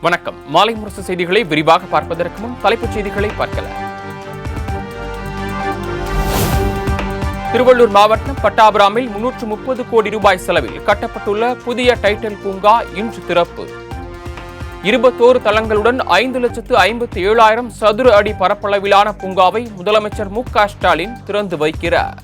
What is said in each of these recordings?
வணக்கம். மாலை முரசு செய்திகளை விரிவாக பார்ப்பதற்கு முன் தலைப்புச் செய்திகளை பார்க்கலாம். திருவள்ளூர் மாவட்டம் பட்டாபுராமில் 330 கோடி ரூபாய் செலவில் கட்டப்பட்டுள்ள புதிய டைட்டல் பூங்கா இன்று திறப்பு. 21 தளங்களுடன் 5,57,000 சதுர அடி பரப்பளவிலான பூங்காவை முதலமைச்சர் மு.க. ஸ்டாலின் திறந்து வைக்கிறார்.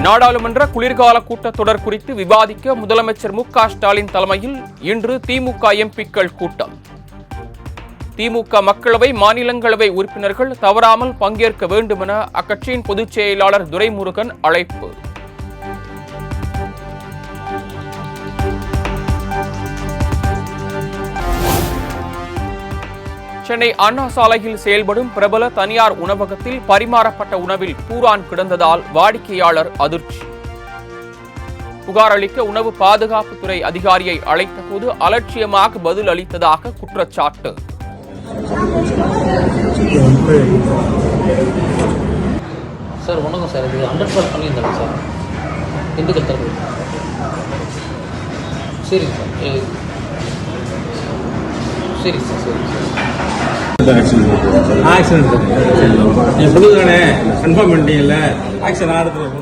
நாடாளுமன்ற குளிர்கால கூட்டத்தொடர் குறித்து விவாதிக்க முதலமைச்சர் மு.க. ஸ்டாலின் தலைமையில் இன்று திமுக எம்பிக்கள் கூட்டம். திமுக மக்களவை, மாநிலங்களவை உறுப்பினர்கள் தவறாமல் பங்கேற்க வேண்டும் என அக்கட்சியின் பொதுச் செயலாளர் துரைமுருகன் அழைப்பு. சென்னை அண்ணா சாலையில் செயல்படும் பிரபல தனியார் உணவகத்தில் பரிமாறப்பட்ட உணவில் பூரான் கிடந்ததால் வாடிக்கையாளர் அதிர்ச்சி. புகார் அளிக்க உணவு பாதுகாப்புத்துறை அதிகாரியை அழைத்த போது அலட்சியமாக பதில் அளித்ததாக குற்றச்சாட்டு. சார் வணக்கம் சார், இது 100% பண்ணியிருந்தாங்க சார், திண்டுக்கல் தரப்பு. சரிங்க சார், சரிங்க சார், சரிங்க சார். ஆக்சிடென்ட் நீங்கள் சொல்லுதானே, கன்ஃபார்ம் பண்ணிட்டீங்கல்ல, ஆக்சிடென்ட் ஆடுறது.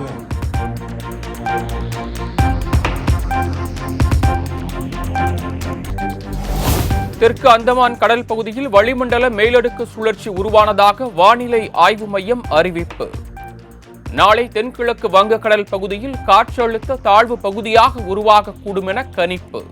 தெற்கு அந்தமான் கடல் பகுதியில் வளிமண்டல மேலடுக்கு சுழற்சி உருவானதாக வானிலை ஆய்வு மையம் அறிவிப்பு. நாளை தென்கிழக்கு வங்கக்கடல் பகுதியில் காற்றழுத்த தாழ்வு பகுதியாக உருவாகக்கூடும் என கணிப்பு.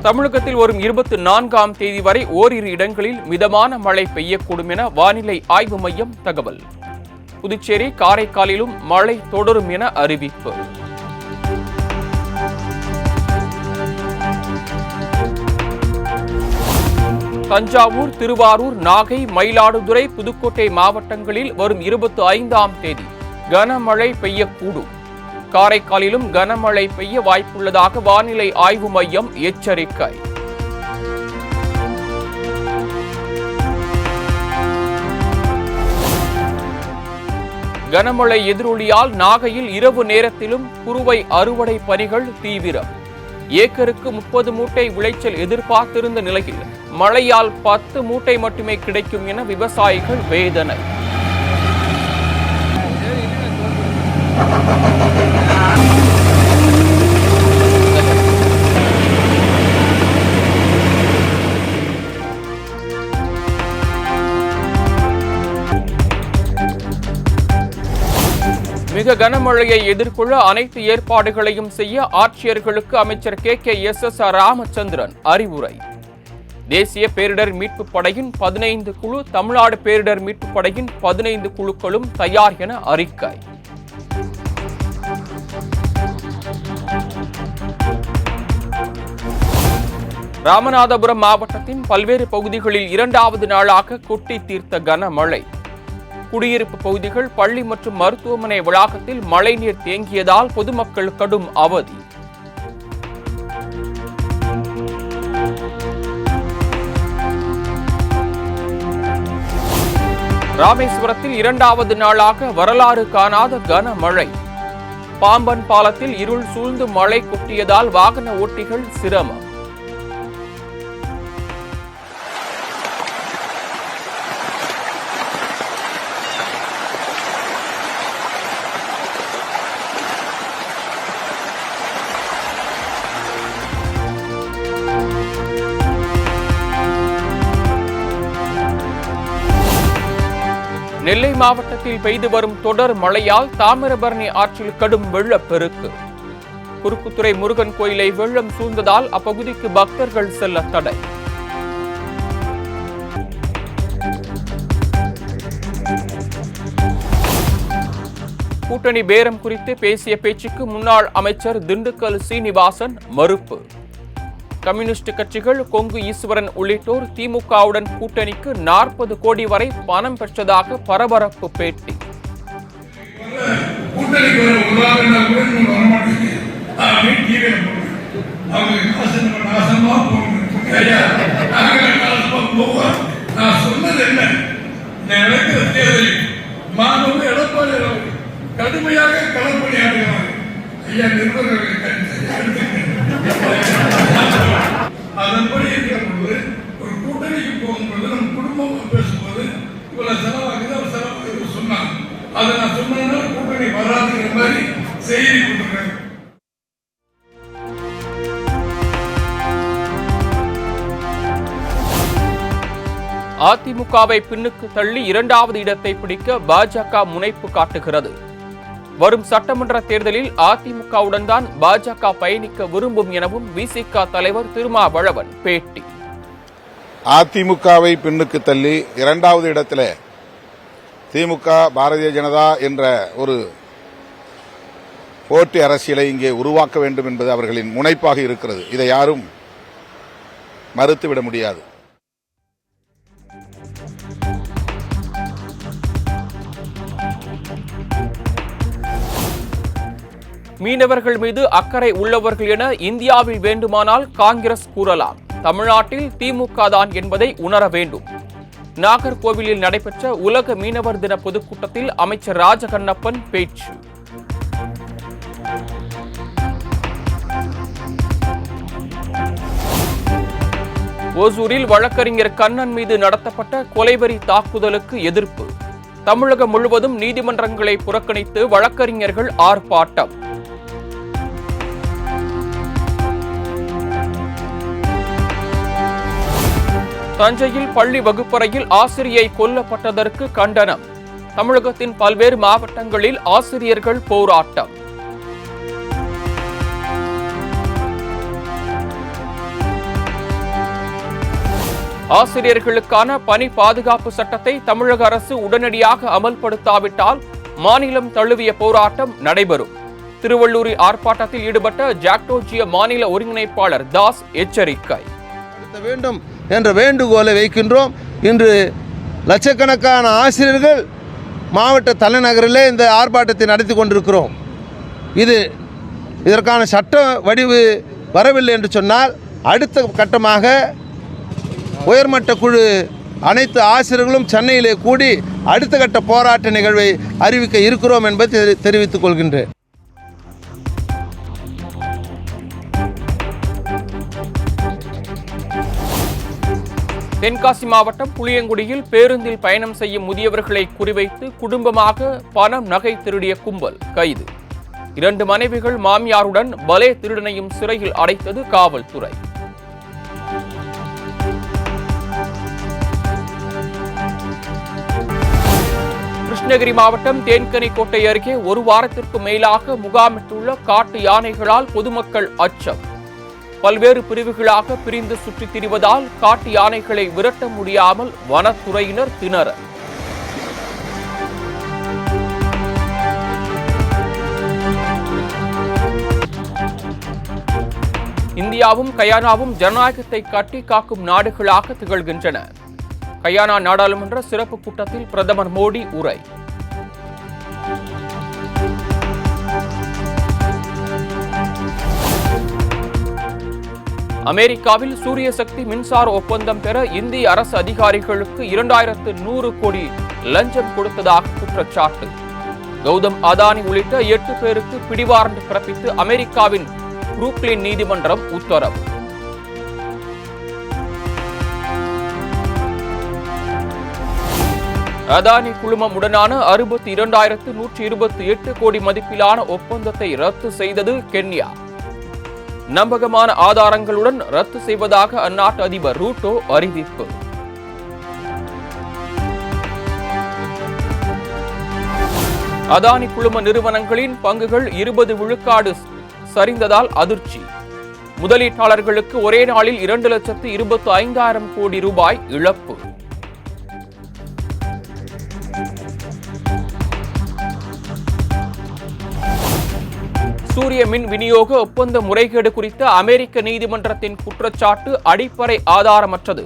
தமிழகத்தில் வரும் 24ஆம் தேதி வரை ஓரிரு இடங்களில் மிதமான மழை பெய்யக்கூடும் என வானிலை ஆய்வு மையம் தகவல். புதுச்சேரி, காரைக்காலிலும் மழை தொடரும் என அறிவிப்பு. தஞ்சாவூர், திருவாரூர், நாகை, மயிலாடுதுறை, புதுக்கோட்டை மாவட்டங்களில் வரும் 25ஆம் தேதி கனமழை பெய்யக்கூடும். காரைக்காலிலும் கனமழை பெய்ய வாய்ப்புள்ளதாக வானிலை ஆய்வு மையம் எச்சரிக்கை. கனமழை எதிரொலியால் நாகையில் இரவு நேரத்திலும் குறுவை அறுவடை பணிகள் தீவிரம். ஏக்கருக்கு 30 மூட்டை விளைச்சல் எதிர்பார்த்திருந்த நிலையில் மழையால் 10 மூட்டை மட்டுமே கிடைக்கும் என விவசாயிகள் வேதனை. மிக கனமழையை எதிர்கொள்ள அனைத்து ஏற்பாடுகளையும் செய்ய ஆட்சியர்களுக்கு அமைச்சர் KKSS ராமச்சந்திரன் அறிவுரை. தேசிய பேரிடர் மீட்புப் படையின் 15 குழு, தமிழ்நாடு பேரிடர் மீட்புப் படையின் 15 குழுக்களும் தயார் என அறிக்கை. ராமநாதபுரம் மாவட்டத்தின் பல்வேறு பகுதிகளில் 2வது நாளாக கொட்டி தீர்த்த கனமழை. குடியிருப்பு பகுதிகள், பள்ளி மற்றும் மருத்துவமனை வளாகத்தில் மழைநீர் தேங்கியதால் பொதுமக்கள் கடும் அவதி. ராமேஸ்வரத்தில் 2வது நாளாக வரலாறு காணாத கனமழை. பாம்பன் பாலத்தில் இருள் சூழ்ந்து மழை கொட்டியதால் வாகன ஓட்டிகள் சிரமம். நெல்லை மாவட்டத்தில் பெய்து வரும் தொடர் மழையால் தாமிரபரணி ஆற்றில் கடும் வெள்ளப்பெருக்கு. குறுக்குத்துறை முருகன் கோயிலை வெள்ளம் சூழ்ந்ததால் அப்பகுதிக்கு பக்தர்கள் செல்ல தடை. கூட்டணி பேரம் குறித்து பேசிய பேச்சுக்கு முன்னாள் அமைச்சர் திண்டுக்கல் சீனிவாசன் மறுப்பு. கம்யூனிஸ்ட் கட்சிகள், கொங்கு ஈஸ்வரன் உள்ளிட்டோர் திமுகவுடன் கூட்டணிக்கு 40 கோடி வரை பணம் பெற்றதாக பரபரப்பு பேட்டி. நடக்கிற தேர்தலில் மாண்புமிகு எடப்பாடி அவர்கள் கடுமையாக களப்பணியாற்றுகிறார். ஐயா நிருபர்களுக்கு அதன்படி இருக்கிற பொழுது ஒரு கூட்டணிக்கு போகும்போது நம்ம குடும்பமாக பேசும்போது இவ்வளவு செலவாகுது அவர் செலவாகுது சொன்னாங்க. அதை நான் சொன்னதுனால கூட்டணி வராதுங்கிற மாதிரி செய்தி கொடுத்துருக்காங்க. அதிமுகவை பின்னுக்கு தள்ளி இரண்டாவது இடத்தை பிடிக்க பாஜக முனைப்பு காட்டுகிறது. வரும் சட்டமன்ற தேர்தலில் அதிமுகவுடன் தான் பாஜக பயணிக்க விரும்பும் எனவும் விசிக தலைவர் திருமாவளவன் பேட்டி. அதிமுகவை பின்னுக்கு தள்ளி இரண்டாவது இடத்திலே திமுக பாரதிய ஜனதா என்ற ஒரு போட்டி அரசியலை இங்கே உருவாக்க வேண்டும் என்பது அவர்களின் முனைப்பாக இருக்கிறது. இதை யாரும் மறுத்துவிட முடியாது. மீனவர்கள் மீது அக்கறை உள்ளவர்கள் என இந்தியாவில் வேண்டுமானால் காங்கிரஸ் கூறலாம். தமிழ்நாட்டில் திமுக தான் என்பதை உணர வேண்டும். நாகர்கோவிலில் நடைபெற்ற உலக மீனவர் தின பொதுக்கூட்டத்தில் அமைச்சர் ராஜகண்ணப்பன் பேச்சு. ஓசூரில் வழக்கறிஞர் கண்ணன் மீது நடத்தப்பட்ட கொலைவெறி தாக்குதலுக்கு எதிர்ப்பு. தமிழகம் முழுவதும் நீதிமன்றங்களை புறக்கணித்து வழக்கறிஞர்கள் ஆர்ப்பாட்டம். தஞ்சையில் பள்ளி வகுப்பறையில் ஆசிரியை கொல்லப்பட்டதற்கு கண்டனம். தமிழகத்தின் பல்வேறு மாவட்டங்களில் ஆசிரியர்கள் போராட்டம். ஆசிரியர்களுக்கான பணி பாதுகாப்பு சட்டத்தை தமிழக அரசு உடனடியாக அமல்படுத்தாவிட்டால் மாநிலம் தழுவிய போராட்டம் நடைபெறும். திருவள்ளூரில் ஆர்ப்பாட்டத்தில் ஈடுபட்ட ஜாக்டோஜிய மாநில ஒருங்கிணைப்பாளர் தாஸ் எச்சரிக்கை. வேண்டும் என்ற வேண்டுகோளை வைக்கின்றோம். இன்று லட்சக்கணக்கான ஆசிரியர்கள் மாவட்ட தலைநகரிலே இந்த ஆர்ப்பாட்டத்தை நடத்தி கொண்டிருக்கிறோம். இதற்கான சட்ட வடிவு வரவில்லை என்று சொன்னால் அடுத்த கட்டமாக உயர்மட்ட குழு அனைத்து ஆசிரியர்களும் சென்னையிலே கூடி அடுத்த கட்ட போராட்ட நிகழ்வை அறிவிக்க இருக்கிறோம் என்பதை தெரிவித்துக் கொள்கின்றேன். தென்காசி மாவட்டம் புளியங்குடியில் பேருந்தில் பயணம் செய்யும் முதியவர்களை குறிவைத்து குடும்பமாக பணம் நகை திருடிய கும்பல் கைது. 2 மனைவிகள் மாமியாருடன் பலே திருடனையும் சிறையில் அடைத்தது காவல்துறை. கிருஷ்ணகிரி மாவட்டம் தேன்கனிக்கோட்டை அருகே 1 வாரத்திற்கு மேலாக முகாமிட்டுள்ள காட்டு யானைகளால் பொதுமக்கள் அச்சம். பல்வேறு பிரிவுகளாக பிரிந்து சுற்றித் திரிவதால் காட்டு யானைகளை விரட்ட முடியாமல் வனத்துறையினர் திணறல். இந்தியாவும் கயானாவும் ஜனநாயகத்தை கட்டி காக்கும் நாடுகளாக திகழ்கின்றன. கயானா நாடாளுமன்ற சிறப்பு கூட்டத்தில் பிரதமர் மோடி உரை. அமெரிக்காவில் சூரிய சக்தி மின்சார ஒப்பந்தம் பெற இந்திய அரசு அதிகாரிகளுக்கு 2100 கோடி லஞ்சம் கொடுத்ததாக குற்றச்சாட்டு. கௌதம் அதானி உள்ளிட்ட 8 பேருக்கு பிடிவாரண்ட் பிறப்பித்து அமெரிக்காவின் புரூக்ளின் நீதிமன்றம் உத்தரவு. அதானி குழுமம் உடனான 62,128 கோடி மதிப்பிலான ஒப்பந்தத்தை ரத்து செய்தது கென்யா. நம்பகமான ஆதாரங்களுடன் ரத்து செய்வதாக அந்நாட்டு அதிபர் ரூட்டோ அறிவிப்பு. அதானி குழும நிறுவனங்களின் பங்குகள் 20 விழுக்காடு சரிந்ததால் அதிர்ச்சி. முதலீட்டாளர்களுக்கு ஒரே நாளில் 2,25,000 கோடி ரூபாய் இழப்பு. சூரிய மின் விநியோக ஒப்பந்த முறைகேடு குறித்த அமெரிக்க நீதிமன்றத்தின் குற்றச்சாட்டு அடிப்படை ஆதாரமற்றது.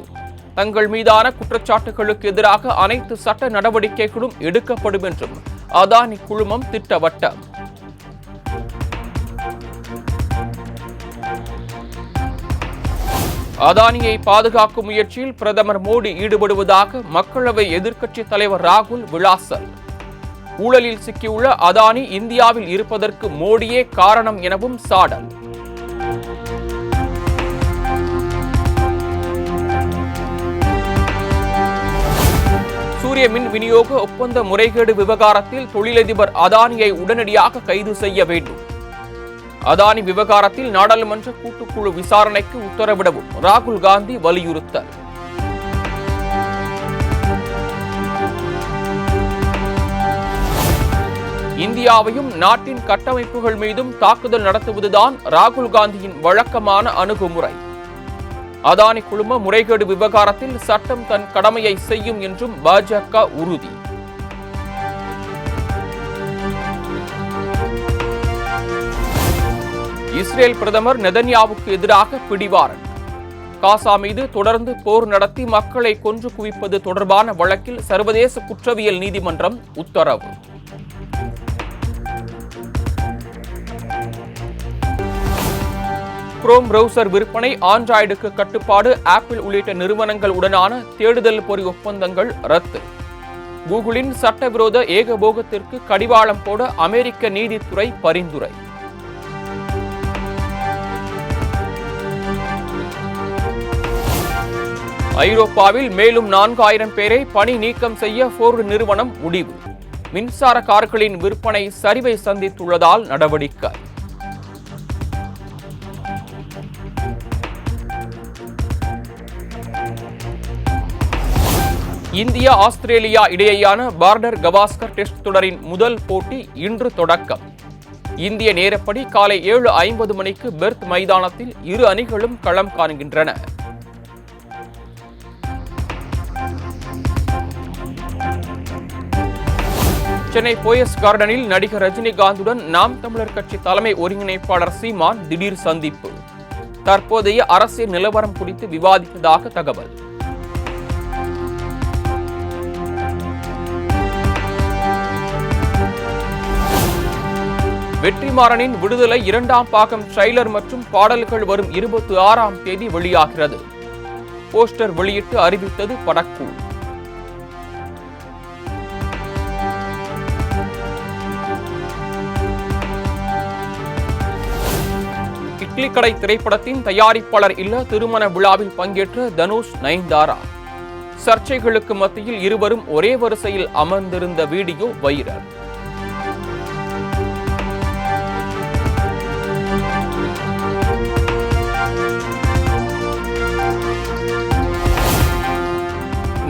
தங்கள் மீதான குற்றச்சாட்டுகளுக்கு எதிராக அனைத்து சட்ட நடவடிக்கைகளும் எடுக்கப்படும் என்றும் அதானி குழுமம் திட்டவட்டம். அதானியை பாதுகாக்கும் முயற்சியில் பிரதமர் மோடி ஈடுபடுவதாக மக்களவை எதிர்க்கட்சித் தலைவர் ராகுல் விளாசல். ஊழலில் சிக்கியுள்ள அதானி இந்தியாவில் இருப்பதற்கு மோடியே காரணம் எனவும் சாடல். சூரிய மின் விநியோக ஒப்பந்த முறைகேடு விவகாரத்தில் தொழிலதிபர் அதானியை உடனடியாக கைது செய்ய வேண்டும். அதானி விவகாரத்தில் நாடாளுமன்ற கூட்டுக்குழு விசாரணைக்கு உத்தரவிடவும் ராகுல் காந்தி வலியுறுத்தல். இந்தியாவையும் நாட்டின் கட்டமைப்புகள் மீதும் தாக்குதல் நடத்துவதுதான் ராகுல் காந்தியின் வழக்கமான அணுகுமுறை. அதானி குழும முறைகேடு விவகாரத்தில் சட்டம் தன் கடமையை செய்யும் என்றும் பாஜக உறுதி. இஸ்ரேல் பிரதமர் நெதன்யாவுக்கு எதிராக பிடிவாரண்ட். காசா மீது தொடர்ந்து போர் நடத்தி மக்களை கொன்று குவிப்பது தொடர்பான வழக்கில் சர்வதேச குற்றவியல் நீதிமன்றம் உத்தரவு. குரோம் பிரவுசர் விற்பனை, ஆண்ட்ராய்டுக்கு கட்டுப்பாடு, ஆப்பிள் உள்ளிட்ட நிறுவனங்கள் உடனான தேடுதல் பொறி ஒப்பந்தங்கள் ரத்து. கூகுளின் சட்டவிரோத ஏகபோகத்திற்கு கடிவாளம் போட அமெரிக்க நீதித்துறை பரிந்துரை. ஐரோப்பாவில் மேலும் 4000 பேரை பணி நீக்கம் செய்ய ஃபோர்டு நிறுவனம் முடிவு. மின்சார கார்களின் விற்பனை சரிவை சந்தித்துள்ளதால் நடவடிக்கை. இந்தியா ஆஸ்திரேலியா இடையேயான பார்டர் கவாஸ்கர் டெஸ்ட் தொடரின் முதல் போட்டி இன்று தொடக்கம். இந்திய நேரப்படி காலை 7:50 மணிக்கு பெர்த் மைதானத்தில் இரு அணிகளும் களம் காண்கின்றன. சென்னை போயஸ் கார்டனில் நடிகர் ரஜினிகாந்துடன் நாம் தமிழர் கட்சி தலைமை ஒருங்கிணைப்பாளர் சீமான் திடீர் சந்திப்பு. தற்போதைய அரசியல் நிலவரம் குறித்து விவாதித்ததாக தகவல். வெற்றிமாறனின் விடுதலை 2ஆம் பாகம் ட்ரெய்லர் மற்றும் பாடல்கள் வரும் 26ஆம் தேதி வெளியாகிறது. போஸ்டர் வெளியிட்டு அறிவித்தது படக்குழு. இட்லி கடை திரைப்படத்தின் தயாரிப்பாளர் இல்ல திருமண விழாவில் பங்கேற்ற தனுஷ், நயன்தாரா. சர்ச்சைகளுக்கு மத்தியில் இருவரும் ஒரே வரிசையில் அமர்ந்திருந்த வீடியோ வைரல்.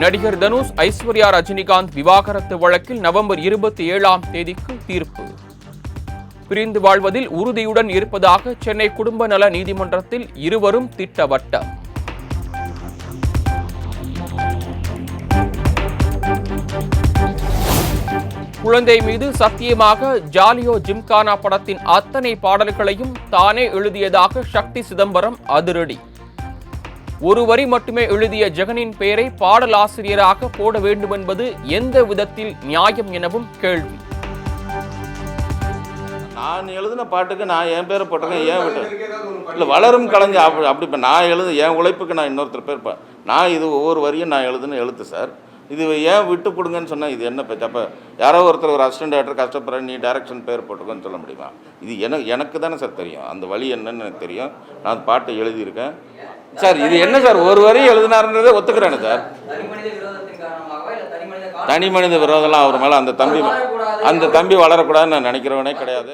நடிகர் தனுஷ், ஐஸ்வர்யா ரஜினிகாந்த் விவாகரத்து வழக்கில் நவம்பர் 27ஆம் தேதிக்கு தீர்ப்பு. பிரிந்து வாழ்வதில் உறுதியுடன் இருப்பதாக சென்னை குடும்ப நல நீதிமன்றத்தில் இருவரும் திட்டவட்டம். குழந்தை மீது சத்தியமாக ஜாலியோ ஜிம்கானா படத்தின் அத்தனை பாடல்களையும் தானே எழுதியதாக சக்தி சிதம்பரம் அதிரடி. ஒரு வரி மட்டுமே எழுதிய ஜெகனின் பெயரை பாடலாசிரியராக போட வேண்டுமென்பது எந்த விதத்தில் நியாயம் எனவும் கேள்வி. நான் எழுதின பாட்டுக்கு நான் என் பேரை போட்டிருக்கேன், ஏன் விட்டு இல்லை வளரும் கலைஞர் அப்படி இப்போ நான் என் உழைப்புக்கு நான் இன்னொருத்தர் பேர் நான் இது ஒவ்வொரு வரியும் நான் எழுதுன எழுத்து சார். இது ஏன் விட்டு கொடுங்கன்னு சொன்னால் இது என்ன பேச்சு? அப்போ யாரோ ஒருத்தர் ஒரு அசிஸ்டன்ட் டேரக்டர் கஷ்டப்படுற நீ டைரக்ஷன் பேர் போட்டுக்கோன்னு சொல்ல முடியுமா? இது எனக்கு தானே சார் தெரியும், அந்த வழி என்னன்னு எனக்கு தெரியும். நான் அந்த பாட்டை எழுதியிருக்கேன் சார். இது என்ன சார் ஒரு வரி எழுதினாருன்றதே ஒத்துக்கிறேன்னு சார். தனி மனித விரோதம்லாம் அவர் மேலே அந்த தம்பி வளரக்கூடாதுன்னு நான் நினைக்கிறவனே கிடையாது.